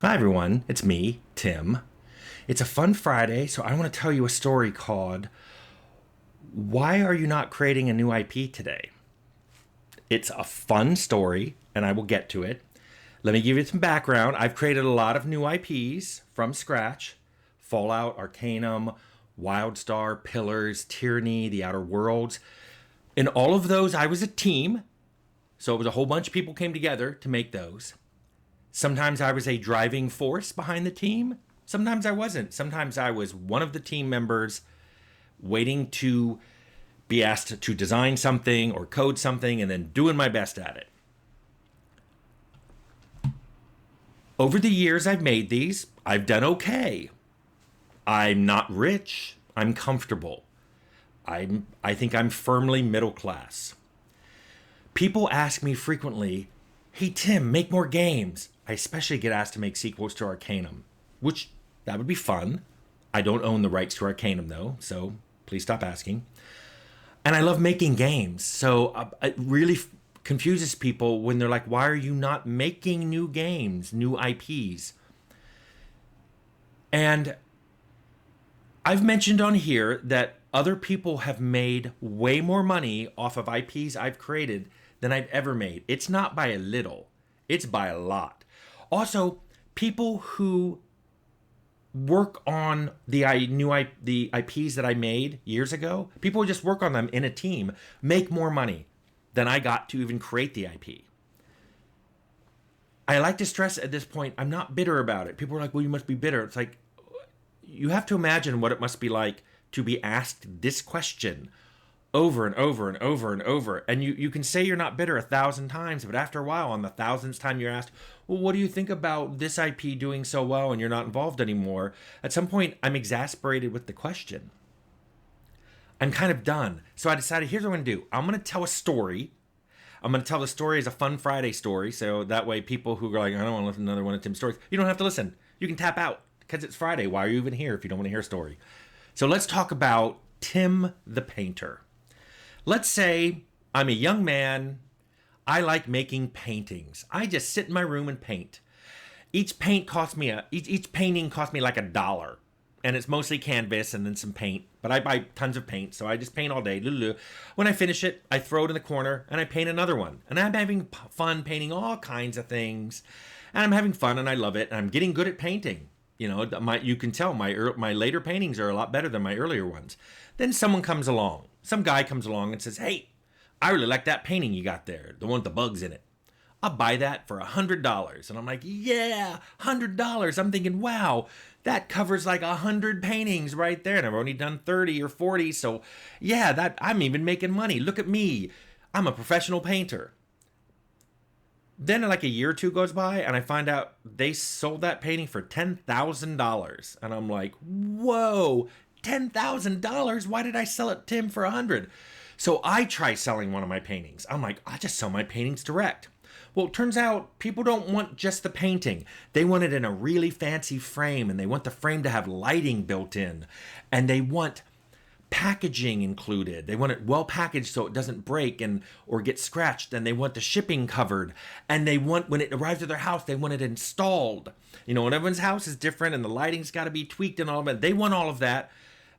Hi, everyone. It's me, Tim. It's a fun Friday, so I want to tell you a story called Why Are You Not Creating a New IP Today? It's a fun story, and I will get to it. Let me give you some background. I've created a lot of new IPs from scratch: Fallout, Arcanum, Wildstar, Pillars, Tyranny, The Outer Worlds. In all of those, I was a team, so it was a whole bunch of people came together to make those. Sometimes I was a driving force behind the team. Sometimes I wasn't. Sometimes I was one of the team members waiting to be asked to design something or code something and then doing my best at it. Over the years I've made these, I've done okay. I'm not rich. I'm comfortable. I think I'm firmly middle class. People ask me frequently, "Hey Tim, make more games." I especially get asked to make sequels to Arcanum, which that would be fun. I don't own the rights to Arcanum though, so please stop asking. And I love making games, so it really confuses people when they're like, "Why are you not making new games, new IPs?" And I've mentioned on here that other people have made way more money off of IPs I've created than I've ever made. It's not by a little, it's by a lot. Also, people who work on the IPs that I made years ago, people who just work on them in a team, make more money than I got to even create the IP. I like to stress at this point, I'm not bitter about it. People are like, "Well, you must be bitter." It's like, you have to imagine what it must be like to be asked this question over and over and over and over. And you can say you're not bitter 1,000 times, but after a while, on the 1,000th time you're asked, "Well, what do you think about this IP doing so well and you're not involved anymore?" At some point, I'm exasperated with the question. I'm kind of done. So I decided, here's what I'm going to do. I'm going to tell a story. I'm going to tell the story as a fun Friday story. So that way people who are like, "I don't want to listen to another one of Tim's stories," you don't have to listen. You can tap out because it's Friday. Why are you even here if you don't want to hear a story? So let's talk about Tim the Painter. Let's say I'm a young man. I like making paintings. I just sit in my room and paint. Each painting costs me like $1, and it's mostly canvas and then some paint. But I buy tons of paint, so I just paint all day. When I finish it, I throw it in the corner and I paint another one. And I'm having fun painting all kinds of things, and I'm having fun and I love it. And I'm getting good at painting. You know, you can tell my later paintings are a lot better than my earlier ones. Then someone comes along. Some guy comes along and says, "Hey, I really like that painting you got there, the one with the bugs in it. I'll buy that for $100. And I'm like, "Yeah, $100. I'm thinking, wow, that covers like 100 paintings right there. And I've only done 30 or 40. So yeah, I'm even making money. Look at me. I'm a professional painter." Then like a year or two goes by and I find out they sold that painting for $10,000. And I'm like, whoa, $10,000? Why did I sell it to him for 100? So I try selling one of my paintings. I'm like, I just sell my paintings direct. Well, it turns out people don't want just the painting. They want it in a really fancy frame, and they want the frame to have lighting built in, and they want packaging included. They want it well packaged so it doesn't break or get scratched, and they want the shipping covered, and they want, when it arrives at their house, they want it installed. You know, and everyone's house is different and the lighting's got to be tweaked and all of that. They want all of that.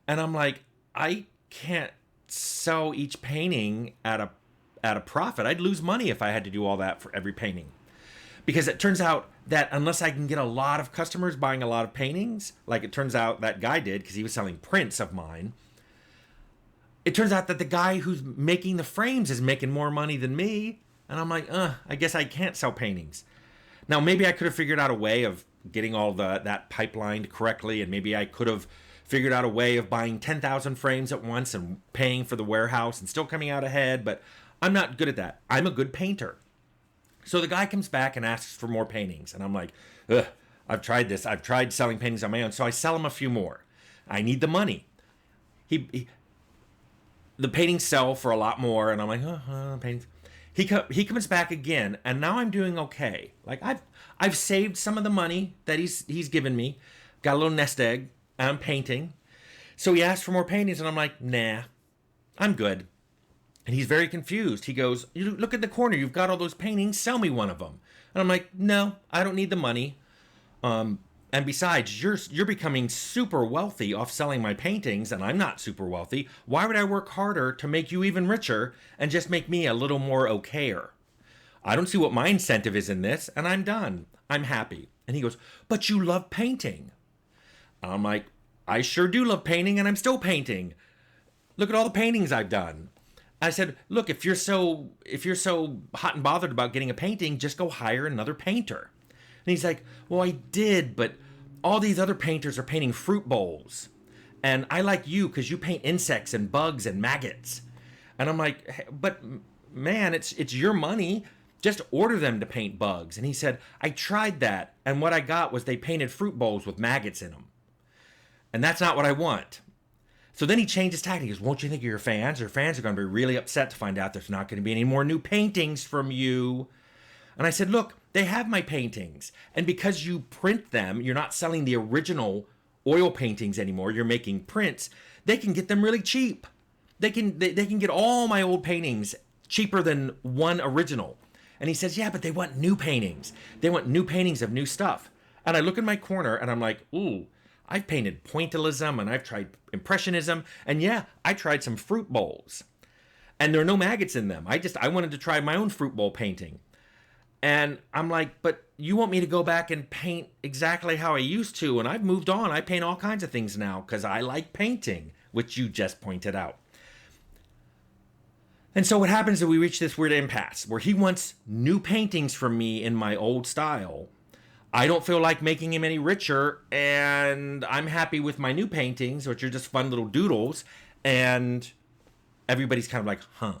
And I'm like, I can't sell each painting at a profit. I'd lose money if I had to do all that for every painting. Because it turns out that unless I can get a lot of customers buying a lot of paintings, like it turns out that guy did because he was selling prints of mine, it turns out that the guy who's making the frames is making more money than me. And I'm like, I guess I can't sell paintings. Now, maybe I could have figured out a way of getting all that pipelined correctly, and maybe I could have figured out a way of buying 10,000 frames at once and paying for the warehouse and still coming out ahead, but I'm not good at that. I'm a good painter. So the guy comes back and asks for more paintings, and I'm like, I've tried this. I've tried selling paintings on my own, so I sell him a few more. I need the money. The paintings sell for a lot more, and I'm like, paintings. He comes back again, and now I'm doing okay. Like I've saved some of the money that he's given me, got a little nest egg, and I'm painting. So he asked for more paintings, and I'm like, nah, I'm good. And he's very confused. He goes, "You look at the corner. You've got all those paintings. Sell me one of them." And I'm like, "No, I don't need the money. And besides, you're becoming super wealthy off selling my paintings, and I'm not super wealthy. Why would I work harder to make you even richer and just make me a little more okayer? I don't see what my incentive is in this, and I'm done. I'm happy. And he goes, but you love painting. I'm like, I sure do love painting, and I'm still painting. Look at all the paintings I've done. I said, look, if you're so hot and bothered about getting a painting, just go hire another painter. And he's like, well, I did, but all these other painters are painting fruit bowls. And I like you because you paint insects and bugs and maggots. And I'm like, hey, but man, it's your money. Just order them to paint bugs. And he said, I tried that, and what I got was they painted fruit bowls with maggots in them. And that's not what I want. So then he changed his tactic. He goes, won't you think of your fans? Your fans are going to be really upset to find out there's not going to be any more new paintings from you. And I said, look, they have my paintings. And because you print them, you're not selling the original oil paintings anymore. You're making prints. They can get them really cheap. They can get all my old paintings cheaper than one original. And he says, yeah, but they want new paintings. They want new paintings of new stuff. And I look in my corner and I'm like, ooh, I've painted pointillism and I've tried impressionism. And yeah, I tried some fruit bowls. And there are no maggots in them. I wanted to try my own fruit bowl painting. And I'm like, but you want me to go back and paint exactly how I used to? And I've moved on. I paint all kinds of things now because I like painting, which you just pointed out. And so what happens is we reach this weird impasse where he wants new paintings from me in my old style. I don't feel like making him any richer, and I'm happy with my new paintings, which are just fun little doodles, and everybody's kind of like, huh.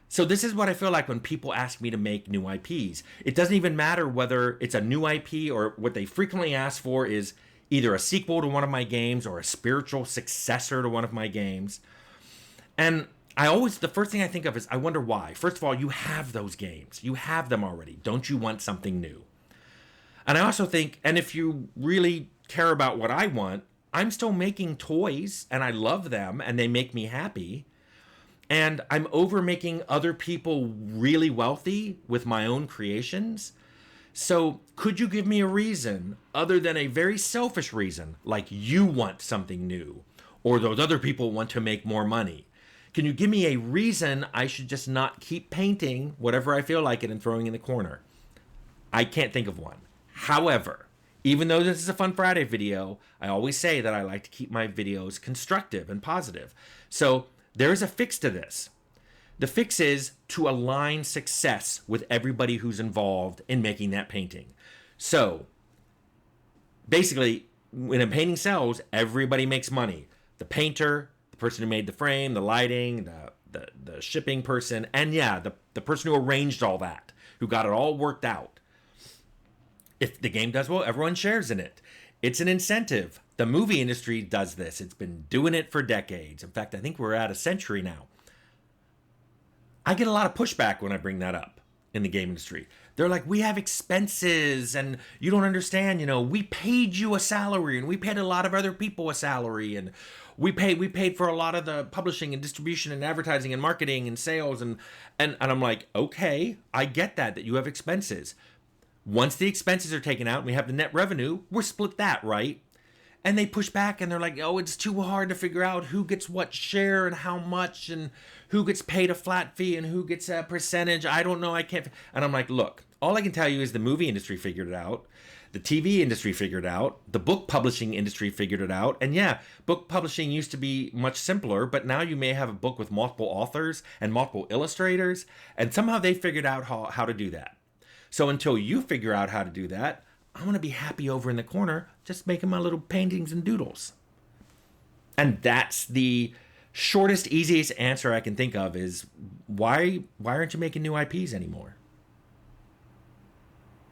So this is what I feel like when people ask me to make new IPs. It doesn't even matter whether it's a new IP or what they frequently ask for is either a sequel to one of my games or a spiritual successor to one of my games. And the first thing I think of is, I wonder why. First of all, you have those games. You have them already. Don't you want something new? And I also think, and if you really care about what I want, I'm still making toys and I love them and they make me happy. And I'm over making other people really wealthy with my own creations. So could you give me a reason other than a very selfish reason, like you want something new or those other people want to make more money? Can you give me a reason I should just not keep painting whatever I feel like it and throwing in the corner? I can't think of one. However, even though this is a Fun Friday video, I always say that I like to keep my videos constructive and positive. So there is a fix to this. The fix is to align success with everybody who's involved in making that painting. So basically, when a painting sells, everybody makes money. The painter, the person who made the frame, the lighting, the shipping person, and yeah, the person who arranged all that, who got it all worked out. If the game does well, everyone shares in it. It's an incentive. The movie industry does this. It's been doing it for decades. In fact, I think we're at a century now. I get a lot of pushback when I bring that up in the game industry. They're like, we have expenses and you don't understand, we paid you a salary and we paid a lot of other people a salary and we paid for a lot of the publishing and distribution and advertising and marketing and sales and I'm like, okay, I get that you have expenses. Once the expenses are taken out and we have the net revenue, we're split that, right? And they push back and they're like, oh, it's too hard to figure out who gets what share and how much and who gets paid a flat fee and who gets a percentage. I don't know. I can't. And I'm like, look, all I can tell you is the movie industry figured it out. The TV industry figured it out. The book publishing industry figured it out. And yeah, book publishing used to be much simpler, but now you may have a book with multiple authors and multiple illustrators. And somehow they figured out how to do that. So until you figure out how to do that, I'm going to be happy over in the corner just making my little paintings and doodles. And that's the shortest, easiest answer I can think of is why aren't you making new IPs anymore?